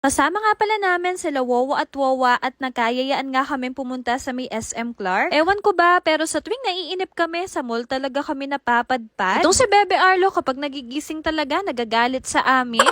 Kasama nga pala namin sila Wowo at Wowa at nagkayayaan nga kami pumunta sa may SM Clark. Ewan ko ba, pero sa tuwing naiinip kami, sa mall talaga kami napapadpad. Itong si Bebe Arlo kapag nagigising talaga, nagagalit sa amin.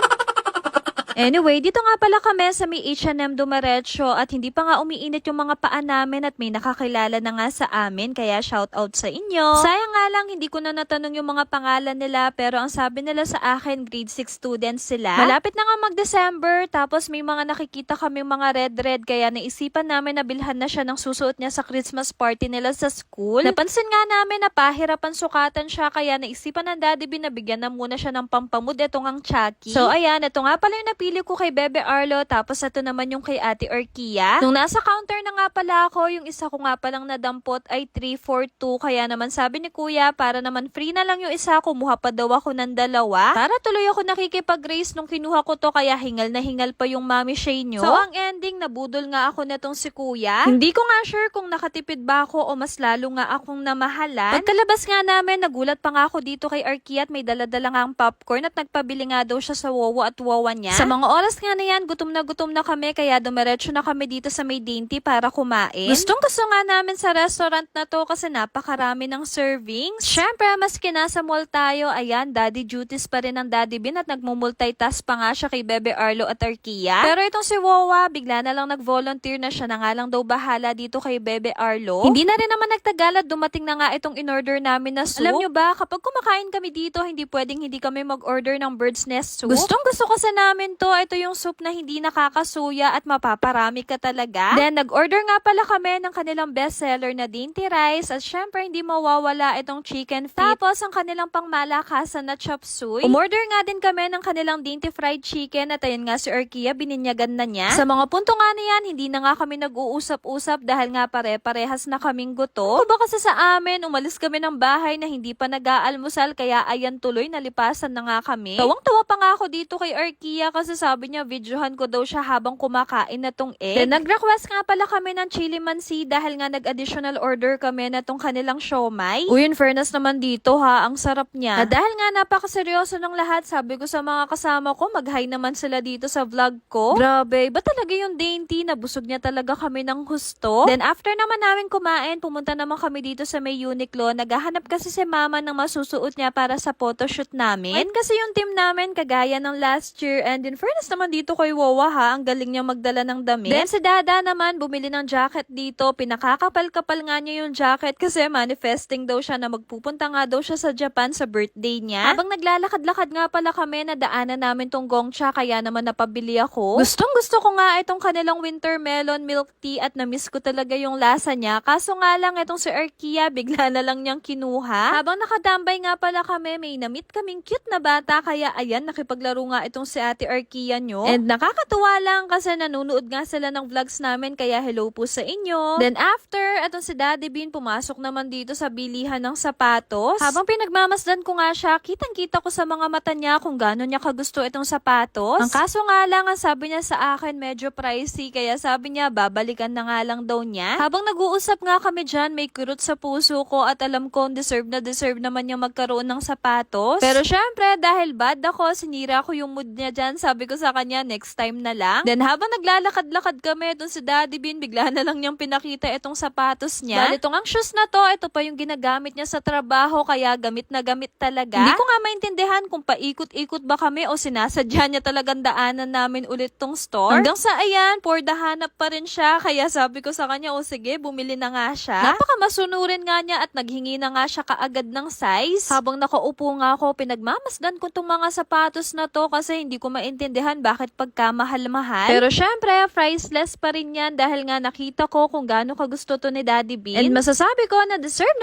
Anyway, dito nga pala kami sa may H&M Dumaretso at hindi pa nga umiinit yung mga paa namin at may nakakilala na nga sa amin kaya shout out sa inyo. Sayang nga lang hindi ko na natanong yung mga pangalan nila pero ang sabi nila sa akin grade 6 students sila. Malapit na nga mag-December tapos may mga nakikita kaming mga red kaya naisipan namin na bilhan na siya ng susuot niya sa Christmas party nila sa school. Napansin nga namin na pahirapan sukatan siya kaya naisipan ng daddy binabigyan na muna siya ng pampamud itong ang Chucky. So ayan, ito nga pala yung napili ko kay Bebe Arlo tapos ito naman yung kay Ate Orkia. Nung nasa counter na nga pala ako, yung isa ko nga palang nadampot ay 342 kaya naman sabi ni Kuya para naman free na lang yung isa, kumuha pa daw ako ng dalawa. Para tuloy ako nakikipag-race nung kinuha ko to kaya hingal na hingal pa yung Mami Shay nyo. So ang ending, nabudol nga ako netong si Kuya. Hindi ko nga sure kung nakatipid ba ako o mas lalo nga akong namahalan. Pagkalabas nga namin, nagulat pa nga ako dito kay Arkia at may daladala nga ang popcorn at nagpabili nga daw siya sa Wowo at Wowa niya. Sa mga oras nga na yan, gutom na kami kaya dumiretso na kami dito sa may dainty para kumain. Gustong gusto nga namin sa restaurant na to kasi napakarami ng servings. Syempre, maski nasa mall tayo, ayan, daddy duties pa rin ng Daddy Bin at nagmumultitask pa nga siya kay Bebe Arlo at Arkia. Pero itong si Wowa, bigla na lang nag-volunteer na siya na nga lang daw bahala dito kay Bebe Arlo. Hindi na rin naman nagtagal at dumating na nga itong in-order namin na soup. Alam nyo ba, kapag kumakain kami dito, hindi pwedeng hindi kami mag-order ng bird's nest soup. Gustong gusto kasi namin to. Ito yung soup na hindi nakakasuya at mapaparami ka talaga. Then, nag-order nga pala kami ng kanilang bestseller na dainty rice at syempre hindi mawawala itong chicken feet. Tapos, ang kanilang pangmalakasan na chop suey. Umorder nga din kami ng kanilang dainty fried chicken at ayun nga si Arkia, bininyagan na niya. Sa mga punto nga na yan, hindi na nga kami nag-uusap-usap dahil nga pare-parehas na kaming gutom. Ba kasi sa amin, umalis kami ng bahay na hindi pa nag-aalmusal kaya ayan tuloy, nalipasan na nga kami. Tawang-tawa pa nga ako dito kay Arkia kasi sabi niya videohan ko daw siya habang kumakain na tong egg. Then nag-request nga pala kami ng chili mansi dahil nga nag-additional order kami na tong kanilang siomai. Uy, in fairness naman dito ha, ang sarap niya. Dahil nga napakaseryoso ng lahat, sabi ko sa mga kasama ko, mag-hi naman sila dito sa vlog ko. Grabe, ba talaga yung dainty? Nabusog niya talaga kami ng husto. Then after naman namin kumain, pumunta naman kami dito sa may Uniqlo. Naghahanap kasi si mama ng masusuot niya para sa photoshoot namin. And kasi yung team namin, kagaya ng last year, and in fairness naman dito kay Wowa ha, ang galing niya magdala ng damit. Then si Dada naman, bumili ng jacket dito. Pinakakapal-kapal nga niya yung jacket kasi manifesting daw siya na magpupunta nga daw siya sa Japan sa birthday niya. Habang naglalakad-lakad nga pala kami, nadaanan namin tong Gongcha kaya naman napabili ako. Gustong gusto ko nga itong kanilang winter melon milk tea at na-miss ko talaga yung lasa niya. Kaso nga lang itong si Arkia, bigla na lang niyang kinuha. Habang nakadambay nga pala kami, may na-meet kaming cute na bata kaya ayan, nakipaglaro nga itong si Ate Arkia nyo. And nakakatuwa lang kasi nanonood nga sila ng vlogs namin kaya hello po sa inyo. Then after, itong si Daddy Bin pumasok naman dito sa bilihan ng sapatos. Habang pinagmamasdan ko nga siya, kitang-kita ko sa mga mata niya kung gaano niya kagusto itong sapatos. Ang kaso nga lang, ang sabi niya sa akin medyo pricey kaya sabi niya babalikan na nga lang daw niya. Habang nag-uusap nga kami dyan, may kurot sa puso ko at alam ko deserve naman niya magkaroon ng sapatos. Pero syempre, dahil bad ako, sinira ko yung mood niya dyan. Sabi ko sa kanya, next time na lang. Then habang naglalakad-lakad kami, itong si Daddy Bin, bigla na lang niyang pinakita itong sapatos niya. Bali, itong ang shoes na to, ito pa yung ginagamit niya sa trabaho, kaya gamit na gamit talaga. Hindi ko nga maintindihan kung paikot-ikot ba kami o sinasadya niya talagang daanan namin ulit tong store. Hanggang sa ayan, for the hanap pa rin siya, kaya sabi ko sa kanya, o sige, bumili na nga siya. Napakamasunurin nga niya at naghingi na nga siya kaagad ng size. Habang nakaupo nga ako, pinagmamasdan ko tong mga sapatos na to kasi hindi ko maintindihan bakit pagkamahal-mahal. Pero syempre, priceless pa rin yan dahil nga nakita ko kung gaano kagusto to ni Daddy Bin. And masasabi ko na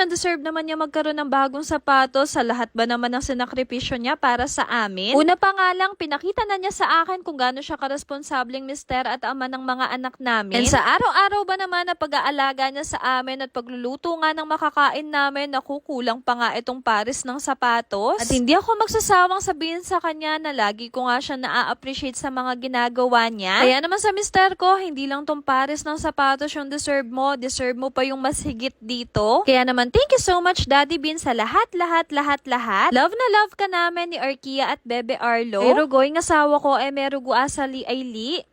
deserve naman niya magkaroon ng bagong sapatos sa lahat ba naman ng sinakripisyo niya para sa amin. Una pa nga lang, pinakita na niya sa akin kung gaano siya karesponsableng mister at ama ng mga anak namin. And sa araw-araw ba naman na pag-aalaga niya sa amin at pagluluto nga ng makakain namin, nakukulang pa nga itong pares ng sapatos. At hindi ako magsasawang sabihin sa kanya na lagi ko nga siya na-appreciate sa mga ginagawa niya. Kaya naman sa mister ko, hindi lang tong pares ng sapatos yung deserve mo pa yung mas higit dito. Kaya naman, thank you so much Daddy Bin sa lahat. Love na love ka namin ni Arkia at Bebe Arlo. Pero going asawa ko ay merugo asali ay li.